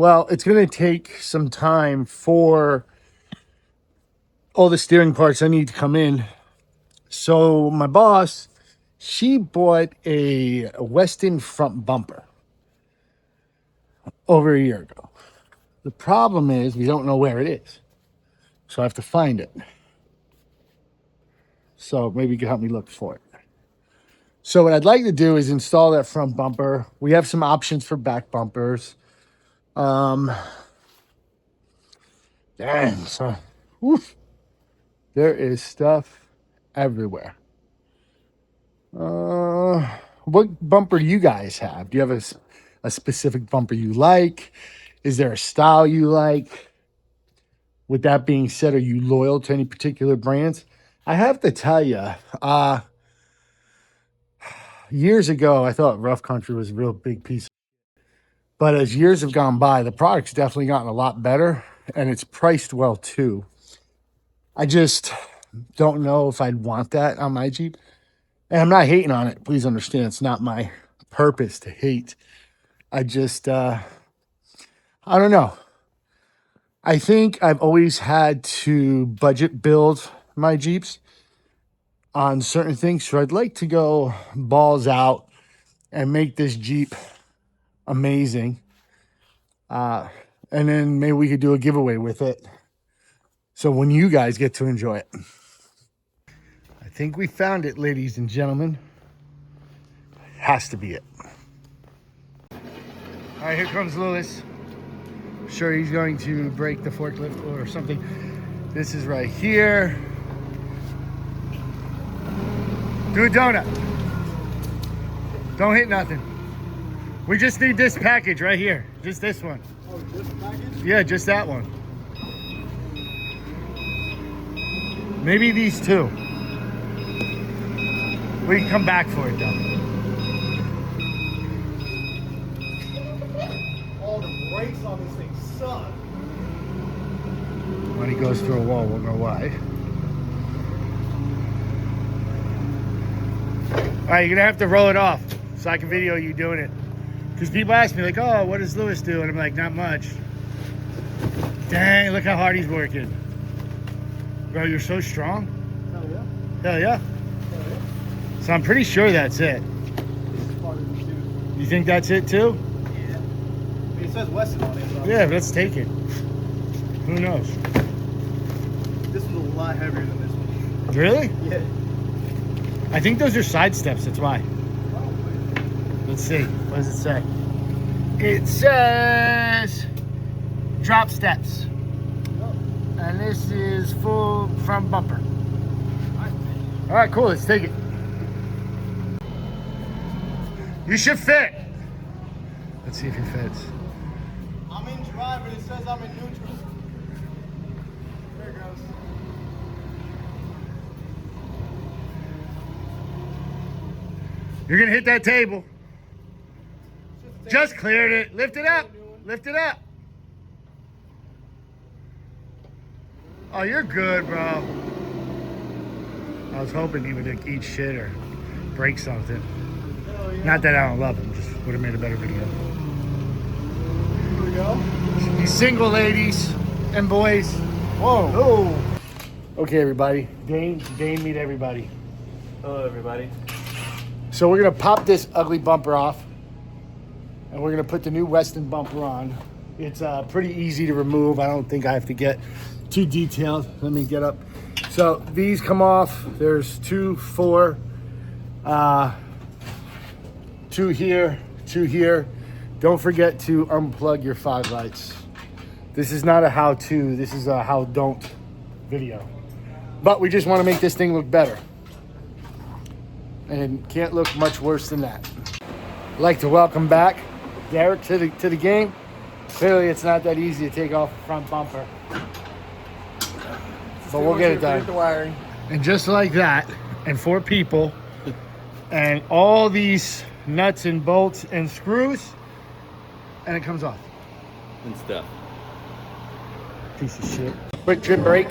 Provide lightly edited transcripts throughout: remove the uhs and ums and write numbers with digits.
Well, it's going to take some time for all the steering parts I need to come in. So my boss, she bought a Westin Front Bumper over a year ago. The problem is we don't know where it is. So I have to find it. So maybe you can help me look for it. So what I'd like to do is install that front bumper. We have some options for back bumpers. Dang, so woof, there is stuff everywhere. What bumper do you guys have? Do you have a specific bumper you like? Is there a style you like? With that being said, are you loyal to any particular brands? I have to tell you, years ago, I thought Rough Country was a real big piece. But as years have gone by, the product's definitely gotten a lot better, and it's priced well too. I just don't know if I'd want that on my Jeep. And I'm not hating on it. Please understand, it's not my purpose to hate. I just, I don't know. I think I've always had to budget build my Jeeps on certain things. So I'd like to go balls out and make this Jeep amazing. And then maybe we could do a giveaway with it. So when you guys get to enjoy it. I think we found it, ladies and gentlemen. Has to be it. All right, here comes Lewis. I'm sure he's going to break the forklift or something. This is right here. Do a donut. Don't hit nothing. We just need this package right here. Just this one. Oh, this package? Yeah, just that one. Maybe these two. We can come back for it though. All the brakes on this thing suck. When he goes through a wall, we'll know why. All right, you're gonna have to roll it off so I can video you doing it. Because people ask me like, oh, what does Lewis do? And I'm like, not much. Dang, look how hard he's working. Bro, you're so strong. Hell yeah. Hell yeah. Hell yeah. So I'm pretty sure that's it. This is part of the shoe. You think that's it too? Yeah. I mean, it says Westin on it. So Yeah, let's take it. Who knows? this one's a lot heavier than this one. Really? Yeah. I think those are side steps, that's why. Probably. Let's see. What does it say? It says drop steps. Oh. And this is full front bumper. Nice. All right, cool. Let's take it. You should fit. Let's see if he fits. I'm in drive, but it says I'm in neutral. There it goes. You're going to hit that table. Just cleared it. Lift it up. Lift it up. Oh, you're good, bro. I was hoping he would like, eat shit or break something. Hell yeah. Not that I don't love him, just would have made a better video. Here we go. You single ladies and boys. Whoa. Oh. Okay, everybody. Dane, meet everybody. Hello, everybody. So we're gonna pop this ugly bumper off, and we're gonna put the new Westin bumper on. It's pretty easy to remove. I don't think I have to get too detailed. Let me get up. So these come off. There's 2, 4, 2 here, 2 here. Don't forget to unplug your fog lights. This is not a how-to. This is a how-don't video. But we just want to make this thing look better. And can't look much worse than that. I'd like to welcome back Derek to the game. Clearly it's not that easy to take off the front bumper. But we'll get it done. The wiring. And just like that, and 4 people, and all these nuts and bolts and screws, and it comes off. And stuff. Piece of shit. Quick trip break.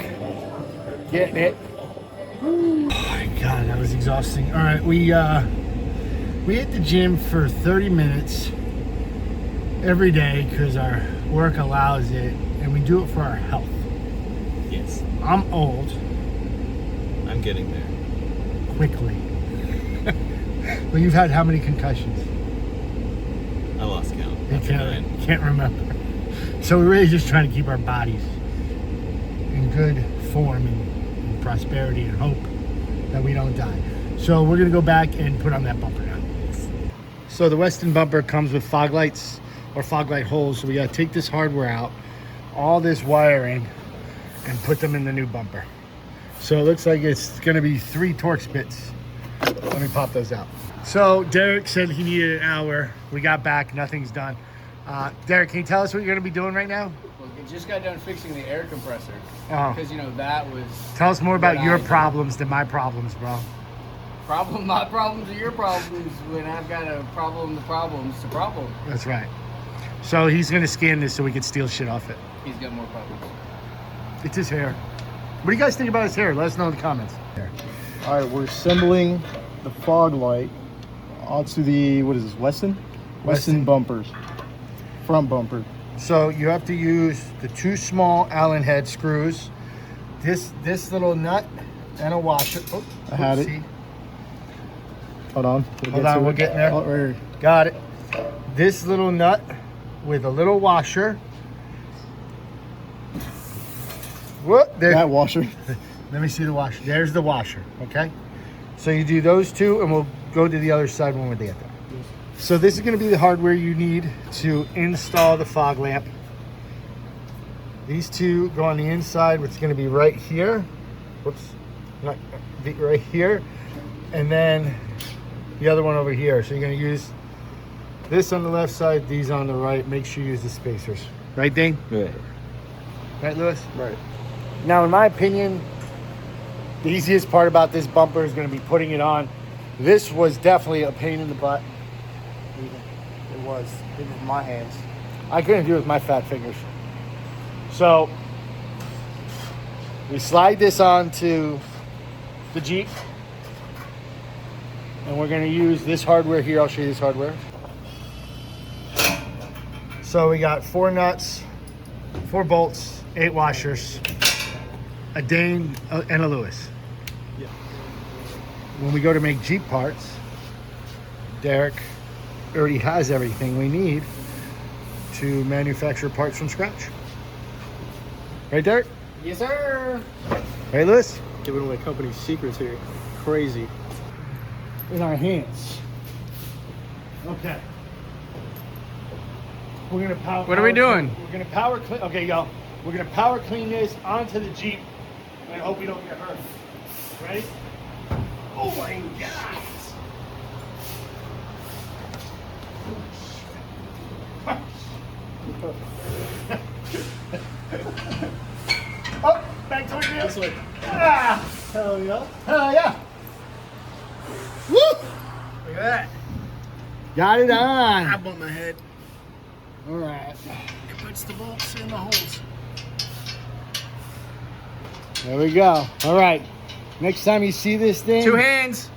Getting it. Oh my God, that was exhausting. All right, we hit the gym for 30 minutes every day because our work allows it, and we do it for our health. Yes. I'm old. I'm getting there. Quickly. Well, you've had how many concussions? I lost count. You After nine. can't remember. So we're really just trying to keep our bodies in good form and prosperity and hope that we don't die. So we're gonna go back and put on that bumper now. So the Westin bumper comes with fog lights or fog light holes. So we gotta take this hardware out, all this wiring, and put them in the new bumper. So it looks like it's gonna be 3 Torx bits. Let me pop those out. So Derek said he needed an hour. We got back, nothing's done. Derek, can you tell us what you're gonna be doing right now? Well, we just got done fixing the air compressor. Oh. Because, you know, that was... Tell us more about what your I did. problems than my problems, bro. My problems are your problems when I've got a problem, the problem's the problem. That's right. So he's gonna scan this so we can steal shit off it. He's got more problems. It's his hair. What do you guys think about his hair? Let us know in the comments. All right, we're assembling the fog light onto the, what is this, Westin? Westin. Westin bumpers, front bumper. So you have to use the 2 small Allen head screws, this little nut, and a washer. Oh, I had it. see? Hold on. Hold on, we're getting there. Oh, right here. Got it. This little nut with a little washer. What? There. That washer. Let me see the washer. There's the washer, okay? So you do those 2, and we'll go to the other side when we get there. So this is going to be the hardware you need to install the fog lamp. These 2 go on the inside, which is going to be right here. Whoops. Not right here. And then the other one over here. So you're going to use this on the left side, these on the right. Make sure you use the spacers. Right, Dane? Right. Right, Lewis? Right. Now, in my opinion, the easiest part about this bumper is going to be putting it on. This was definitely a pain in the butt. It was my hands. I couldn't do it with my fat fingers. So we slide this onto the Jeep, and we're going to use this hardware here. I'll show you this hardware. So we got 4 nuts, 4 bolts, 8 washers, a Dane and a Lewis. Yeah. When we go to make Jeep parts, Derek already has everything we need to manufacture parts from scratch. Right, Derek? Yes, sir. Right, Lewis? Giving away company secrets here. Crazy. In our hands. Okay. We're gonna power. What are we doing? We're gonna power clean. Okay, y'all. We're gonna power clean this onto the Jeep, and I hope we don't get hurt. Ready? Oh my God! Oh, back towards you. This way. Ah! Hell yeah. Hell yeah! Woo! Look at that. Got it on. I bumped my head. All right. It puts the bolts in the holes. There we go. All right. Next time you see this thing. 2 hands.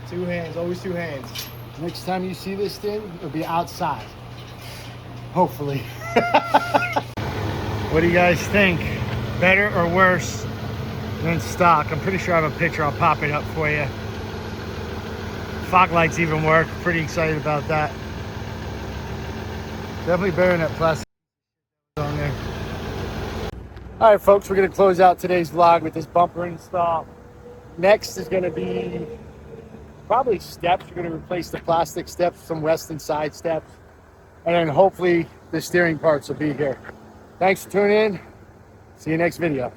2 hands, always 2 hands. Next time you see this thing, it'll be outside. Hopefully. What do you guys think? Better or worse than stock? I'm pretty sure I have a picture. I'll pop it up for you. Fog lights even work. Pretty excited about that. Definitely better than that plastic on there. All right, folks, we're going to close out today's vlog with this bumper install. Next is going to be probably steps. We're going to replace the plastic steps, some Westin side steps, and then hopefully the steering parts will be here. Thanks for tuning in. See you next video.